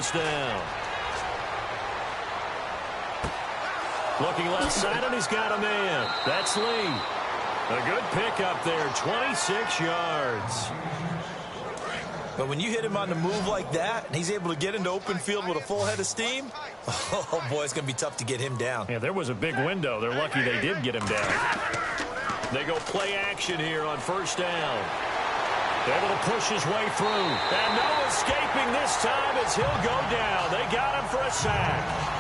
first down. Looking left side, and he's got a man. That's Lee. A good pickup there, 26 yards. But when you hit him on the move like that, and he's able to get into open field with a full head of steam, oh, boy, it's going to be tough to get him down. Yeah, there was a big window. They're lucky they did get him down. They go play action here on first down. Able to push his way through. And no escaping this time as he'll go down. They got him for a sack.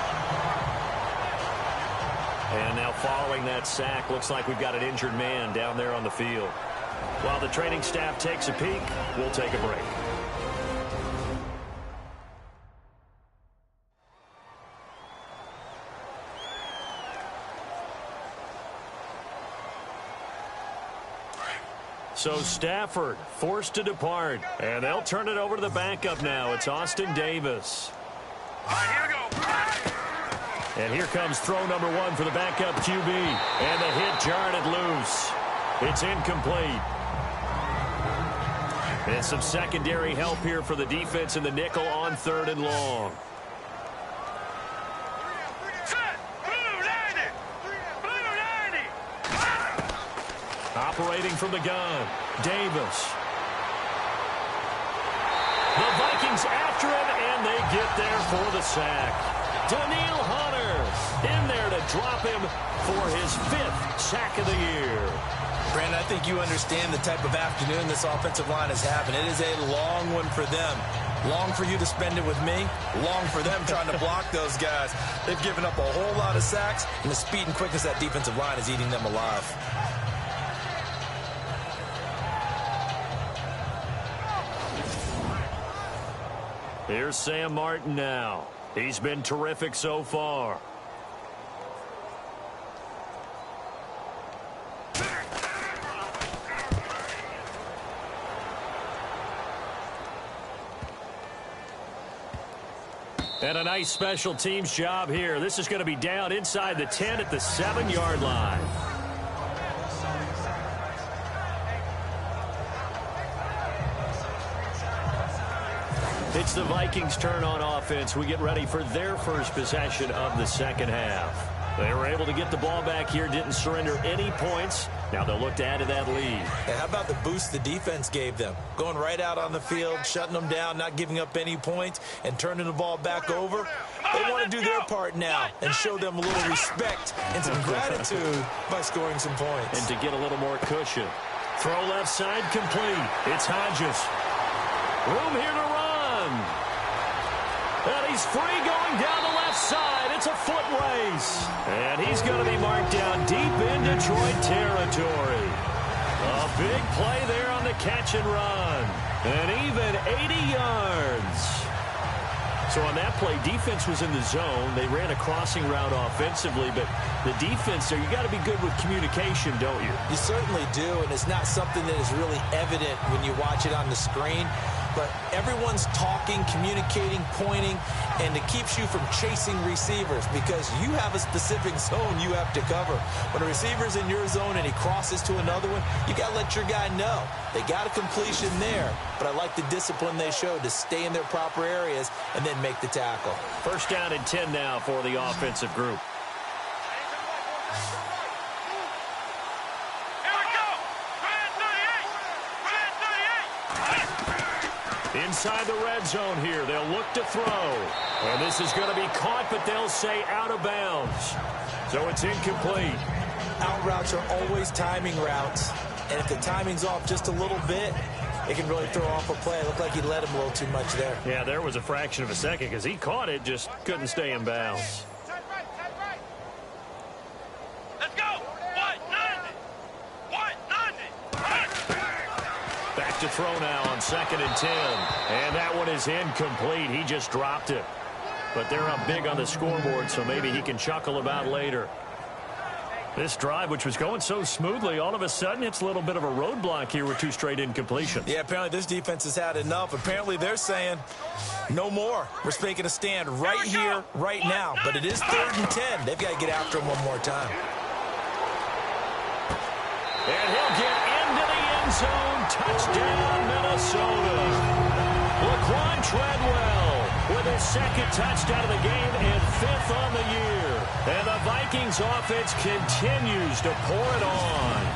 And now following that sack, looks like we've got an injured man down there on the field. While the training staff takes a peek, we'll take a break. So Stafford forced to depart, and they'll turn it over to the backup now. It's Austin Davis. All right, here we go. And here comes throw number one for the backup QB. And the hit jarred it loose. It's incomplete. And some secondary help here for the defense in the nickel on 3rd and long. Set. Blue 90. Blue 90. Operating from the gun, Davis. The Vikings after him, and they get there for the sack. Daniil Hunter in there to drop him for his 5th sack of the year. Brandon, I think you understand the type of afternoon this offensive line is having. It is a long one for them. Long for you to spend it with me. Long for them trying to block those guys. They've given up a whole lot of sacks, and the speed and quickness of that defensive line is eating them alive. Here's Sam Martin now. He's been terrific so far. And a nice special teams job here. This is going to be down inside the 10 at the 7-yard line. It's the Vikings' turn on offense. We get ready for their first possession of the second half. They were able to get the ball back here, didn't surrender any points. Now they'll look to add to that lead. Yeah, how about the boost the defense gave them? Going right out on the field, shutting them down, not giving up any points, and turning the ball back over. They want to do their part now and show them a little respect and some gratitude by scoring some points. And to get a little more cushion. Throw left side complete. It's Hodges. Room here to run. And he's free going down the left side. It's a foot race. And he's going to be marked down deep in Detroit territory. A big play there on the catch and run. And even 80 yards. So on that play, defense was in the zone. They ran a crossing route offensively, but the defense there, you got to be good with communication, don't you? You certainly do, and it's not something that is really evident when you watch it on the screen. But everyone's talking, communicating, pointing, and it keeps you from chasing receivers because you have a specific zone you have to cover. When a receiver's in your zone and he crosses to another one, you got to let your guy know. They got a completion there, but I like the discipline they showed to stay in their proper areas and then make the tackle. First down and 10 now for the offensive group. Inside the red zone here, they'll look to throw. And this is going to be caught, but they'll say out of bounds. So it's incomplete. Out routes are always timing routes. And if the timing's off just a little bit, it can really throw off a play. It looked like he let him a little too much there. Yeah, there was a fraction of a second because he caught it, just couldn't stay in bounds. Let's go. 190. 190. Back to throw now on 2nd and 10. And that one is incomplete. He just dropped it. But they're up big on the scoreboard, so maybe he can chuckle about later. This drive, which was going so smoothly, all of a sudden it's a little bit of a roadblock here with 2 straight incompletions. Yeah, apparently this defense has had enough. Apparently they're saying no more. We're making a stand right here, right now. But it is 3rd and 10. They've got to get after him one more time. And he'll get into the end zone. Touchdown, Minnesota. Laquan Treadwell with his second touchdown of the game and 5th on the year. And the Vikings offense continues to pour it on.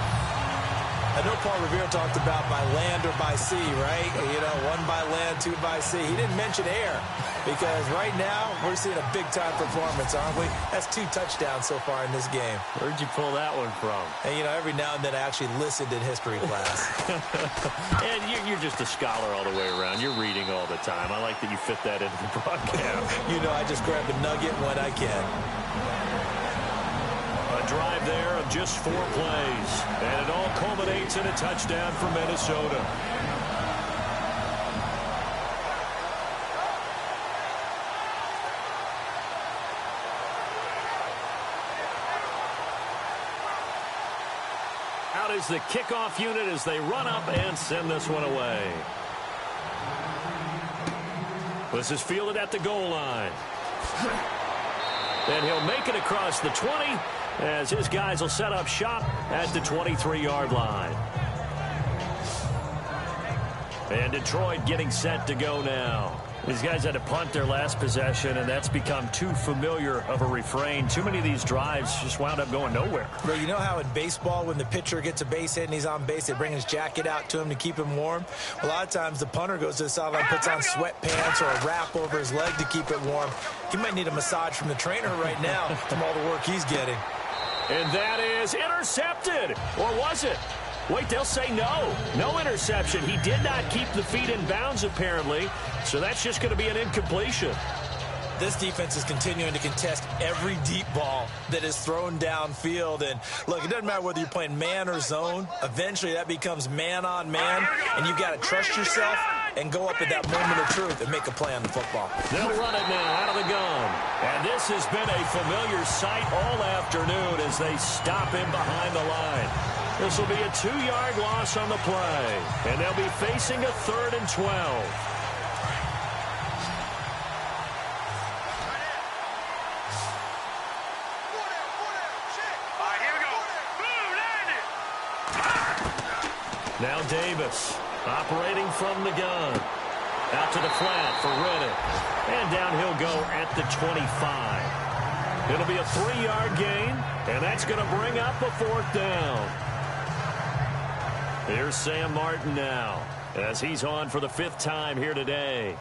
I know Paul Revere talked about by land or by sea, right? You know, 1 by land, 2 by sea. He didn't mention air because right now we're seeing a big-time performance, aren't we? That's 2 touchdowns so far in this game. Where'd you pull that one from? And, you know, every now and then I actually listened in history class. And you're just a scholar all the way around. You're reading all the time. I like that you fit that into the broadcast. You know, I just grab a nugget when I can. A drive there of just 4 plays. And it all culminates in a touchdown for Minnesota. Out is the kickoff unit as they run up and send this one away. This is fielded at the goal line. And he'll make it across the 20 as his guys will set up shop at the 23-yard line. And Detroit getting set to go now. These guys had to punt their last possession, and that's become too familiar of a refrain. Too many of these drives just wound up going nowhere. Well, you know how in baseball, when the pitcher gets a base hit and he's on base, they bring his jacket out to him to keep him warm? A lot of times the punter goes to the sideline, puts on sweatpants or a wrap over his leg to keep it warm. He might need a massage from the trainer right now from all the work he's getting. And that is intercepted. Or was it? Wait, they'll say no. No interception. He did not keep the feet in bounds, apparently. So that's just going to be an incompletion. This defense is continuing to contest every deep ball that is thrown downfield. And, look, it doesn't matter whether you're playing man or zone. Eventually, that becomes man on man. And you've got to trust yourself and go up at that moment of truth and make a play on the football. They'll run it now out of the gun. And this has been a familiar sight all afternoon as they stop him behind the line. This will be a 2-yard loss on the play. And they'll be facing a 3rd and 12. Now Davis operating from the gun. Out to the flat for Riddick. And down he'll go at the 25. It'll be a 3-yard gain, and that's going to bring up a 4th down. Here's Sam Martin now as he's on for the 5th time here today.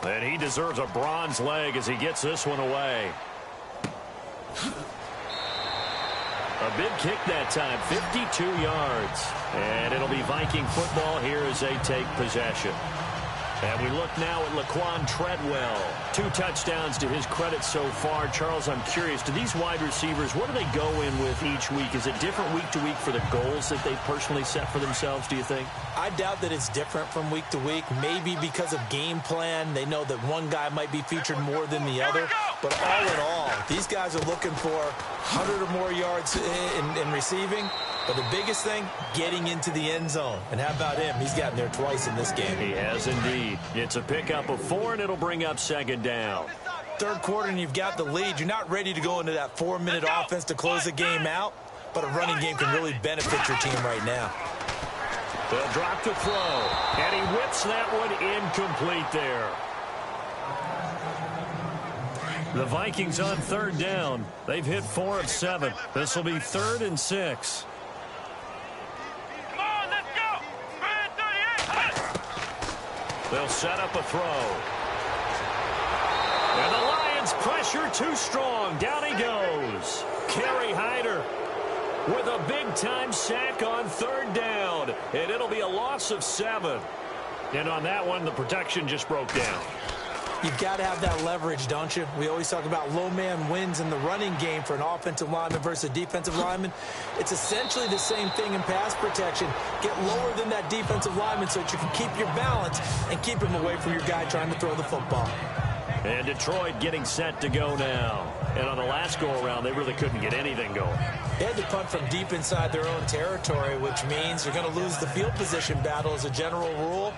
And he deserves a bronze leg as he gets this one away. A big kick that time, 52 yards. And it'll be Viking football here as they take possession. And we look now at Laquan Treadwell. 2 touchdowns to his credit so far. Charles, I'm curious, do these wide receivers, what do they go in with each week? Is it different week to week for the goals that they personally set for themselves, do you think? I doubt that it's different from week to week. Maybe because of game plan, they know that one guy might be featured more than the other. But all in all, these guys are looking for 100 or more yards in receiving. But the biggest thing, getting into the end zone. And how about him? He's gotten there twice in this game. He has indeed. It's a pickup of 4, and it'll bring up 2nd down. 3rd quarter, and you've got the lead. You're not ready to go into that 4-minute offense to close the game out. But a running game can really benefit your team right now. They'll drop the throw. And he whips that one incomplete there. The Vikings on 3rd down. They've hit 4 of 7. This will be 3rd and 6. Come on, let's go. 38. They'll set up a throw. And the Lions pressure too strong. Down he goes. Kerry Hyder with a big-time sack on 3rd down. And it'll be a loss of 7. And on that one, the protection just broke down. You've got to have that leverage, don't you? We always talk about low man wins in the running game for an offensive lineman versus a defensive lineman. It's essentially the same thing in pass protection. Get lower than that defensive lineman so that you can keep your balance and keep him away from your guy trying to throw the football. And Detroit getting set to go now. And on the last go-around, they really couldn't get anything going. They had to punt from deep inside their own territory, which means they're going to lose the field position battle as a general rule.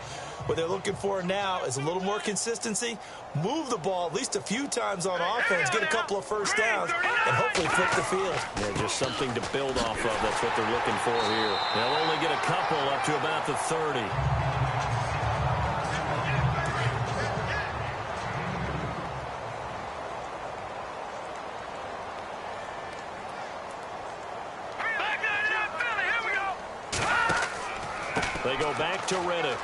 What they're looking for now is a little more consistency, move the ball at least a few times on offense, get a couple of first downs, and hopefully flip the field. Yeah, just something to build off of. That's what they're looking for here. They'll only get a couple up to about the 30. They go back to Reddick.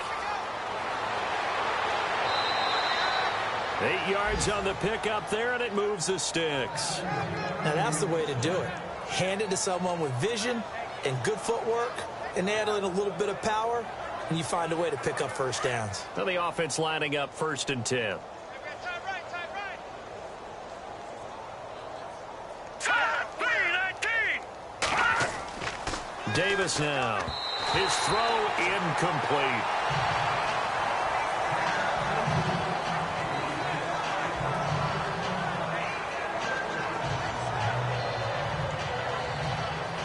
8 yards on the pickup there, and it moves the sticks. Now, that's the way to do it. Hand it to someone with vision and good footwork, and add in a little bit of power, and you find a way to pick up first downs. Now the offense lining up 1st and 10. Davis now. His throw incomplete.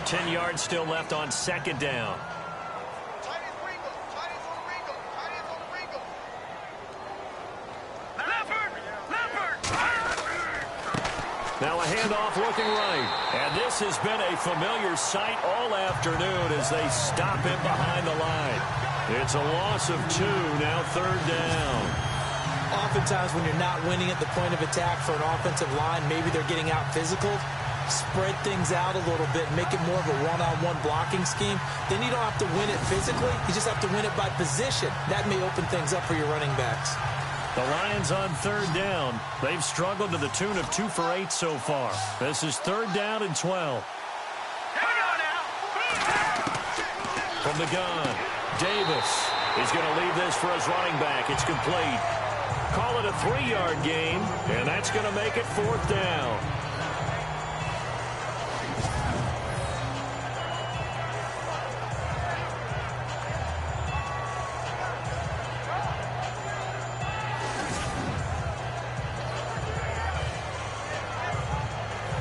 Ten yards still left on 2nd down. Now a handoff looking right. And this has been a familiar sight all afternoon as they stop him behind the line. It's a loss of 2, now 3rd down. Oftentimes when you're not winning at the point of attack for an offensive line, maybe they're getting out physical, spread things out a little bit, make it more of a one-on-one blocking scheme. Then you don't have to win it physically. You just have to win it by position. That may open things up for your running backs. The Lions on 3rd down. They've struggled to the tune of 2 for 8 so far. This is 3rd down and 12. From the gun, Davis is going to leave this for his running back. It's complete. Call it a 3-yard gain, and that's going to make it 4th down.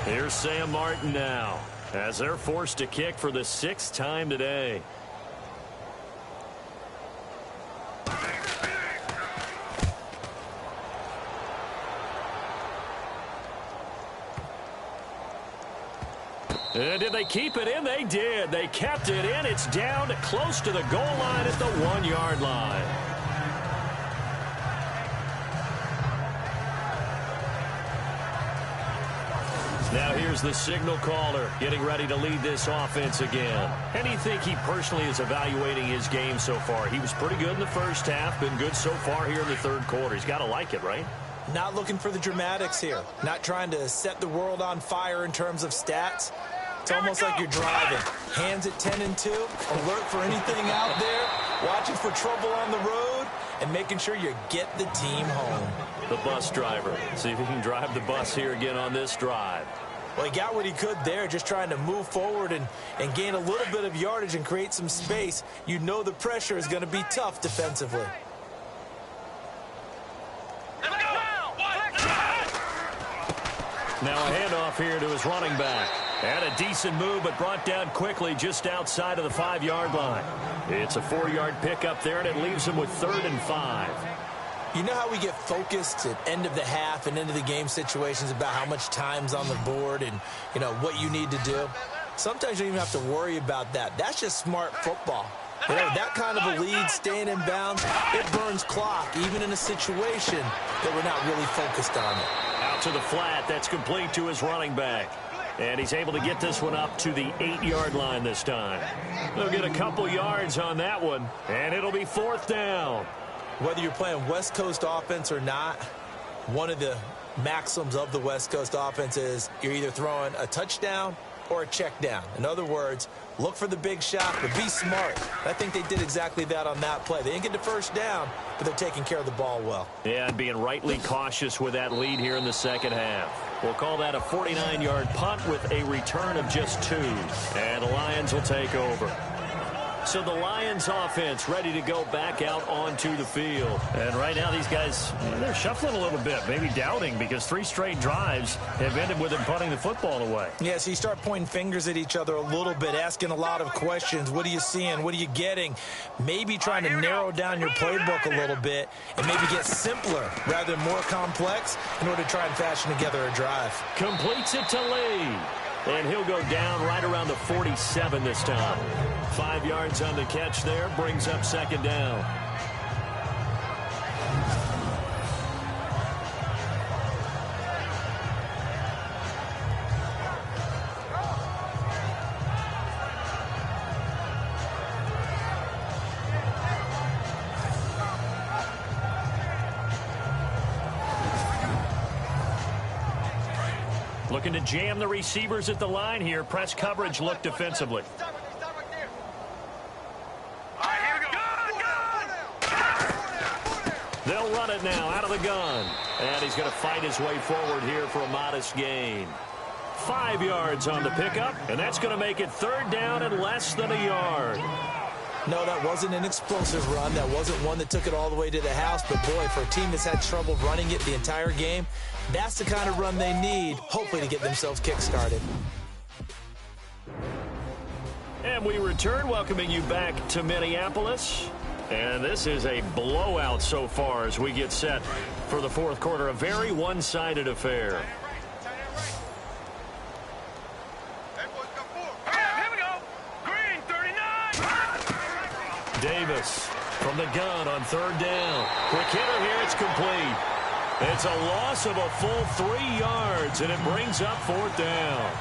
Here's Sam Martin now, as they're forced to kick for the 6th time today. And did they keep it in? They did. They kept it in. It's down close to the goal line at the 1-yard line. Now here's the signal caller getting ready to lead this offense again. And you think he personally is evaluating his game so far? He was pretty good in the first half, been good so far here in the 3rd quarter. He's got to like it, right? Not looking for the dramatics here. Not trying to set the world on fire in terms of stats. It's almost like you're driving. Hands at 10 and 2, alert for anything out there, watching for trouble on the road, and making sure you get the team home. The bus driver. See if he can drive the bus here again on this drive. Well, he got what he could there, just trying to move forward and gain a little bit of yardage and create some space. You know the pressure is going to be tough defensively. Now a handoff here to his running back. And a decent move, but brought down quickly just outside of the 5-yard line. It's a 4-yard pickup there, and it leaves him with 3rd and 5. You know how we get focused at end of the half and into the game situations about how much time's on the board and, you know, what you need to do? Sometimes you don't even have to worry about that. That's just smart football. You know, that kind of a lead, staying in bounds, it burns clock, even in a situation that we're not really focused on it. Out to the flat. That's complete to his running back. And he's able to get this one up to the 8-yard line this time. They'll get a couple yards on that one, and it'll be 4th down. Whether you're playing West Coast offense or not, one of the maxims of the West Coast offense is you're either throwing a touchdown or a check down. In other words, look for the big shot, but be smart. I think they did exactly that on that play. They didn't get the first down, but they're taking care of the ball well. Yeah, and being rightly cautious with that lead here in the 2nd half. We'll call that a 49-yard punt with a return of just 2. And the Lions will take over. So the Lions offense ready to go back out onto the field. And right now these guys, they're shuffling a little bit, maybe doubting, because 3 straight drives have ended with them punting the football away. Yeah, so you start pointing fingers at each other a little bit, asking a lot of questions. What are you seeing? What are you getting? Maybe trying to narrow down your playbook a little bit and maybe get simpler rather than more complex in order to try and fashion together a drive. Completes it to Lee. And he'll go down right around the 47 this time. 5 yards on the catch there, brings up second down. Looking to jam the receivers at the line here. Press coverage look defensively. They'll run it now out of the gun. And he's going to fight his way forward here for a modest gain. 5 yards on the pickup, and that's going to make it third down and less than a yard. No, that wasn't an explosive run. That wasn't one that took it all the way to the house. But, boy, for a team that's had trouble running it the entire game, that's the kind of run they need, hopefully, to get themselves kick-started. And we return, welcoming you back to Minneapolis. And this is a blowout so far as we get set for the fourth quarter. A very one-sided affair. Davis from the gun on third down. Quick hitter here, it's complete. It's a loss of a full 3 yards, and it brings up fourth down.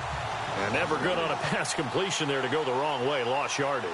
And never good on a pass completion there to go the wrong way. Lost yardage.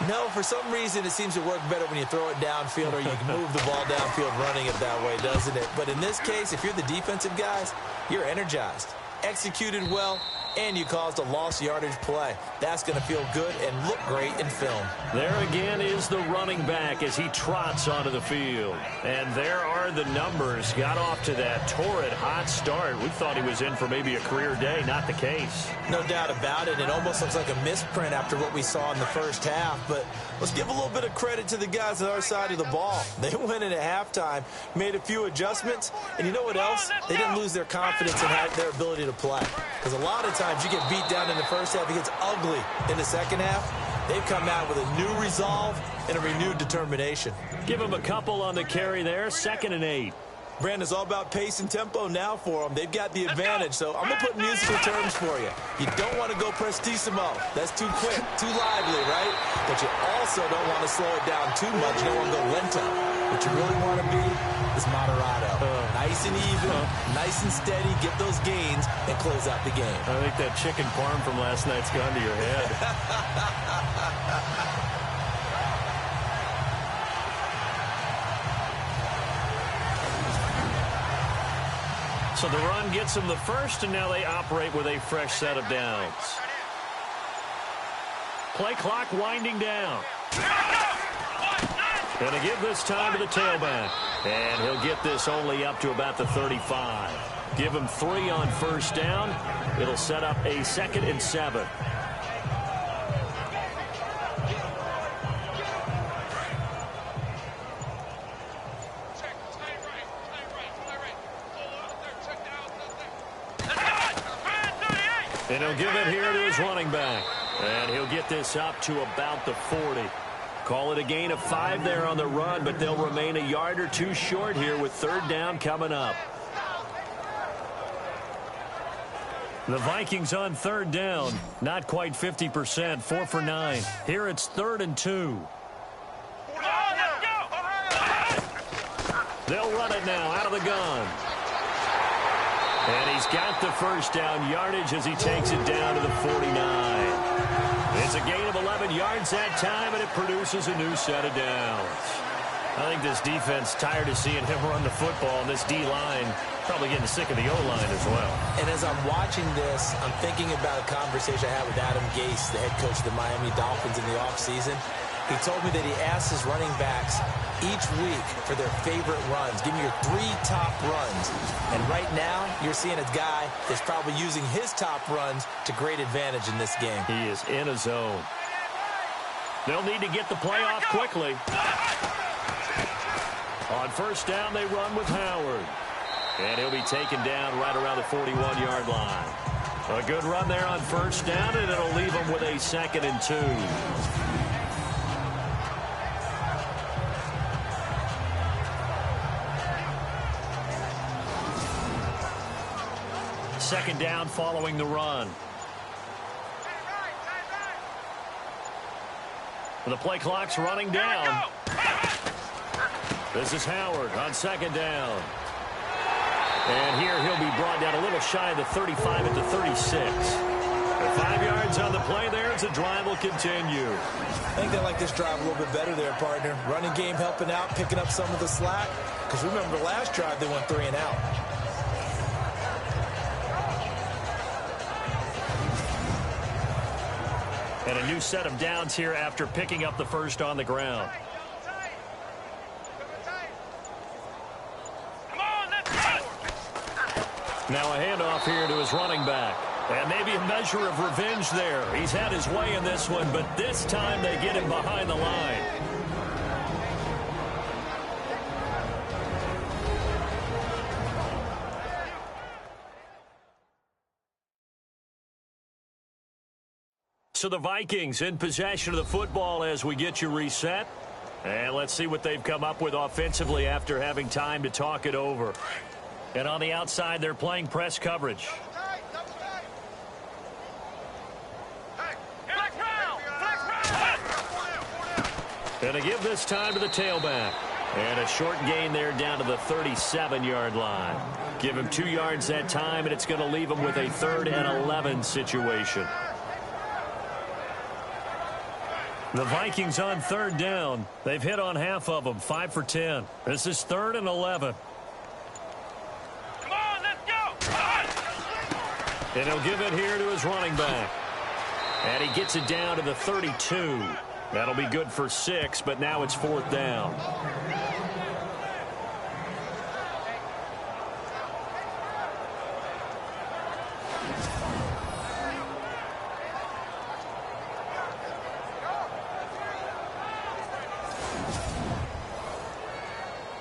No, for some reason it seems to work better when you throw it downfield or you can move the ball downfield running it that way, doesn't it? But in this case, if you're the defensive guys, you're energized, executed well, and you caused a lost yardage play. That's going to feel good and look great in film. There again is the running back as he trots onto the field. And there are the numbers. Got off to that torrid hot start. We thought he was in for maybe a career day. Not the case. No doubt about it. It almost looks like a misprint after what we saw in the first half. But let's give a little bit of credit to the guys on our side of the ball. They went in at halftime, made a few adjustments, and you know what else? They didn't lose their confidence in their ability to play. Because a lot of times you get beat down in the first half, it gets ugly in the second half. They've come out with a new resolve and a renewed determination. Give them a couple on the carry there, 2nd and 8. Brandon, it's all about pace and tempo now for them. They've got the advantage, so I'm going to put musical terms for you. You don't want to go prestissimo. That's too quick, too lively, right? But you also don't want to slow it down too much. You don't want to go lento. What you really want to be is moderado. Nice and even, nice and steady, get those gains, and close out the game. I think that chicken parm from last night's gone to your head. So the run gets them the first, and now they operate with a fresh set of downs. Play clock winding down. And a give this time to the tailback. And he'll get this only up to about the 35. Give him 3 on first down. It'll set up a 2nd and 7. And he'll give it here to his running back. And he'll get this up to about the 40. Call it a gain of 5 there on the run, but they'll remain a yard or 2 short here with third down coming up. The Vikings on third down. Not quite 50%, 4 for 9. Here it's 3rd and 2. They'll run it now out of the gun. And he's got the first down yardage as he takes it down to the 49. It's a gain of 11 yards that time, and it produces a new set of downs. I think this defense tired of seeing him run the football, and this D-line probably getting sick of the O-line as well. And as I'm watching this, I'm thinking about a conversation I had with Adam Gase, the head coach of the Miami Dolphins in the offseason. He told me that he asked his running backs each week for their favorite runs. Give me your 3 top runs. And right now, you're seeing a guy that's probably using his top runs to great advantage in this game. He is in a zone. They'll need to get the play off quickly. On first down, they run with Howard. And he'll be taken down right around the 41-yard line. A good run there on first down, and it'll leave them with a 2nd and 2. Second down following the run. The play clock's running down. This is Howard on second down. And here he'll be brought down a little shy of the 35 at the 36. 5 yards on the play there as the drive will continue. I think they like this drive a little bit better there, partner. Running game helping out, picking up some of the slack. Because remember, the last drive they went 3 and out. And a new set of downs here after picking up the first on the ground. Now a handoff here to his running back. And maybe a measure of revenge there. He's had his way in this one, but this time they get him behind the line. So the Vikings in possession of the football as we get you reset. And let's see what they've come up with offensively after having time to talk it over. And on the outside, they're playing press coverage. And to give this time to the tailback. And a short gain there down to the 37-yard line. Give him 2 yards that time, and it's going to leave him with a 3rd and 11 situation. The Vikings on third down. They've hit on half of them, 5 for 10. This is 3rd and 11. Come on, let's go! And he'll give it here to his running back. And he gets it down to the 32. That'll be good for 6, but now it's 4th down.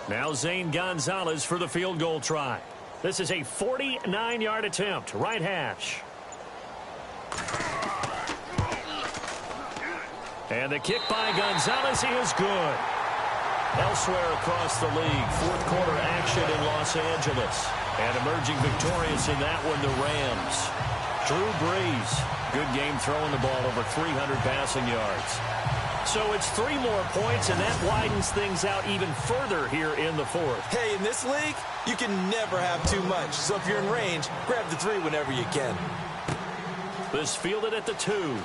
Now Zane Gonzalez for the field goal try. This is a 49-yard attempt, right hash. And the kick by Gonzalez, he is good. Elsewhere across the league, 4th quarter action in Los Angeles. And emerging victorious in that one, the Rams. Drew Brees, good game throwing the ball, over 300 passing yards. So it's 3 more points, and that widens things out even further here in the 4th. Hey, in this league, you can never have too much. So if you're in range, grab the 3 whenever you can. This fielded at the 2.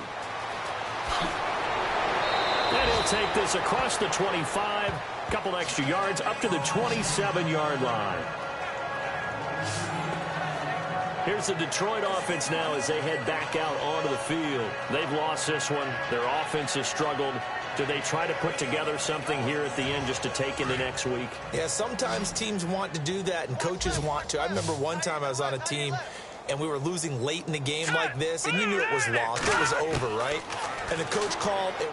And he'll take this across the 25. Couple extra yards up to the 27-yard line. Here's the Detroit offense now as they head back out onto the field. They've lost this one. Their offense has struggled. Do they try to put together something here at the end just to take into next week? Yeah, sometimes teams want to do that and coaches want to. I remember one time I was on a team and we were losing late in the game like this, and you knew it was lost. It was over, right? And the coach called it.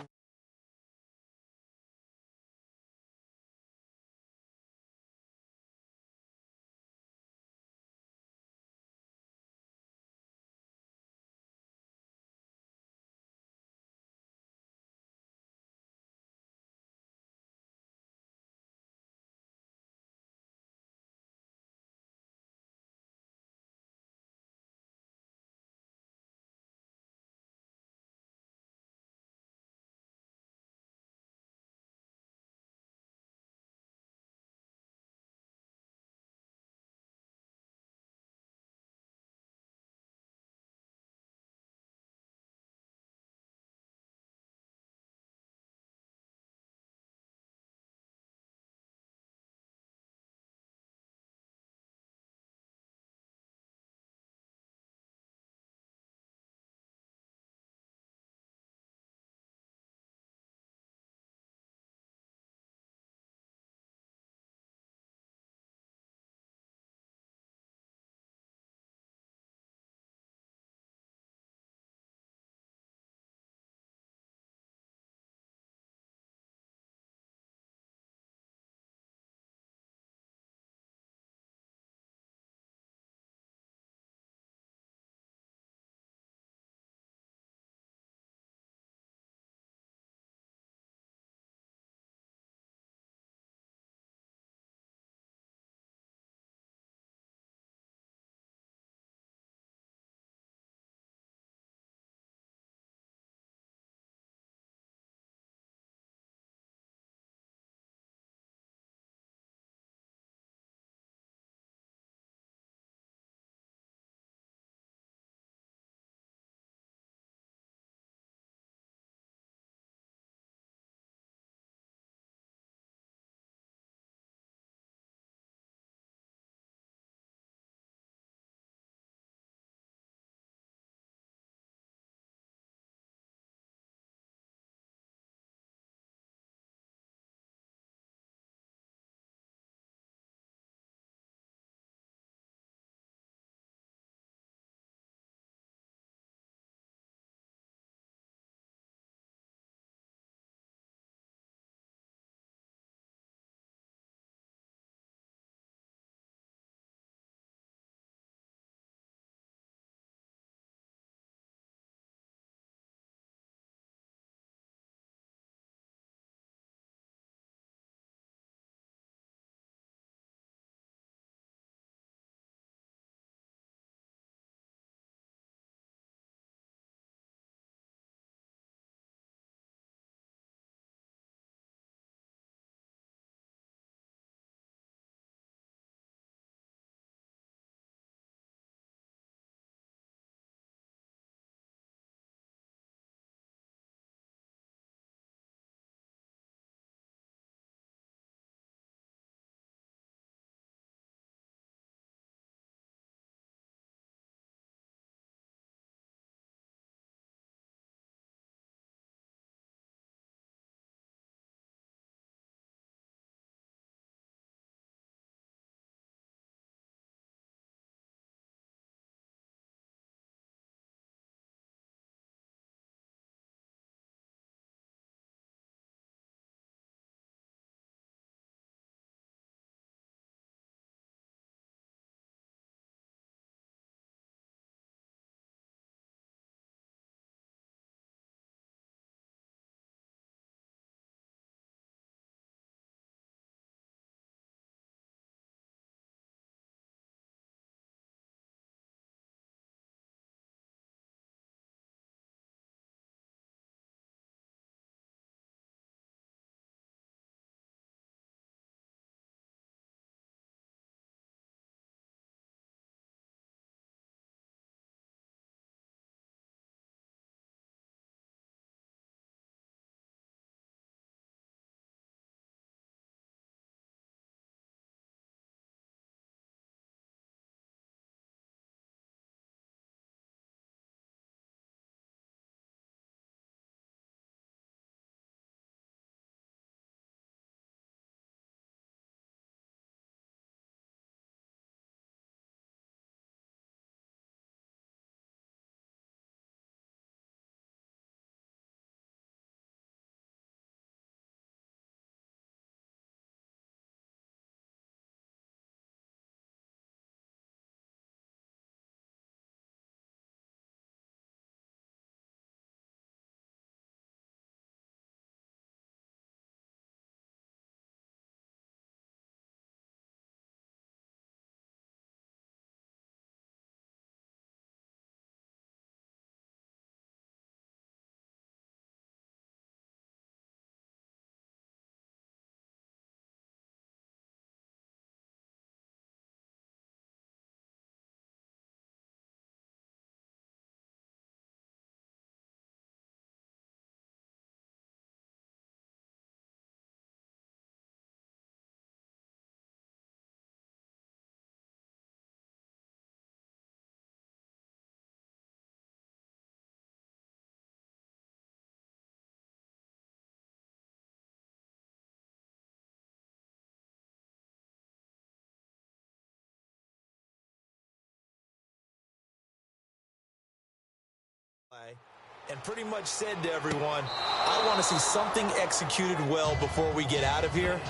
and pretty much said to everyone, I want to see something executed well before we get out of here.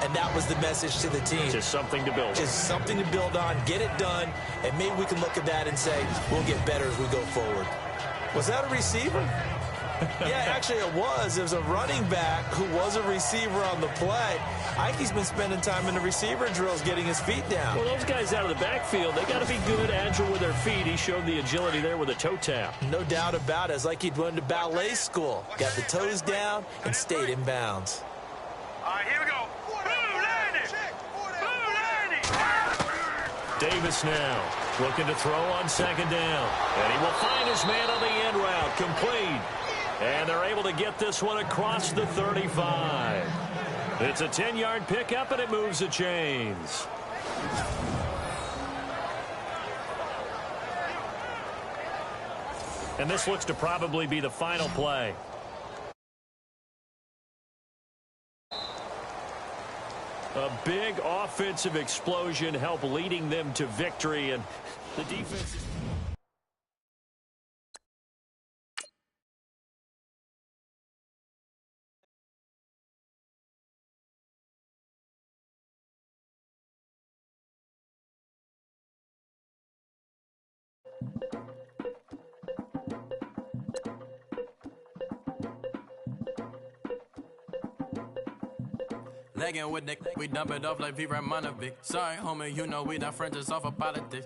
And that was the message to the team. Just something to build on. Just something to build on, get it done, and maybe we can look at that and say, we'll get better as we go forward. Was that a receiver? Yeah, actually it was. There was a running back who was a receiver on the play. Ike's been spending time in the receiver drills getting his feet down. Well, those guys out of the backfield, they got to be good, agile with their feet. He showed the agility there with a toe tap. No doubt about it. It's like he'd went to ballet school. Got the toes down and stayed in bounds. All right, here we go. Blue landing. Blue landing. Davis now looking to throw on second down. And he will find his man on the end route. Complete. And they're able to get this one across the 35. It's a 10-yard pickup, and it moves the chains. And this looks to probably be the final play. A big offensive explosion helped leading them to victory, and the defense... Lagging with Nick, we dump it off like V. Ramanovic. Sorry, homie, you know we not friends, just off of politics.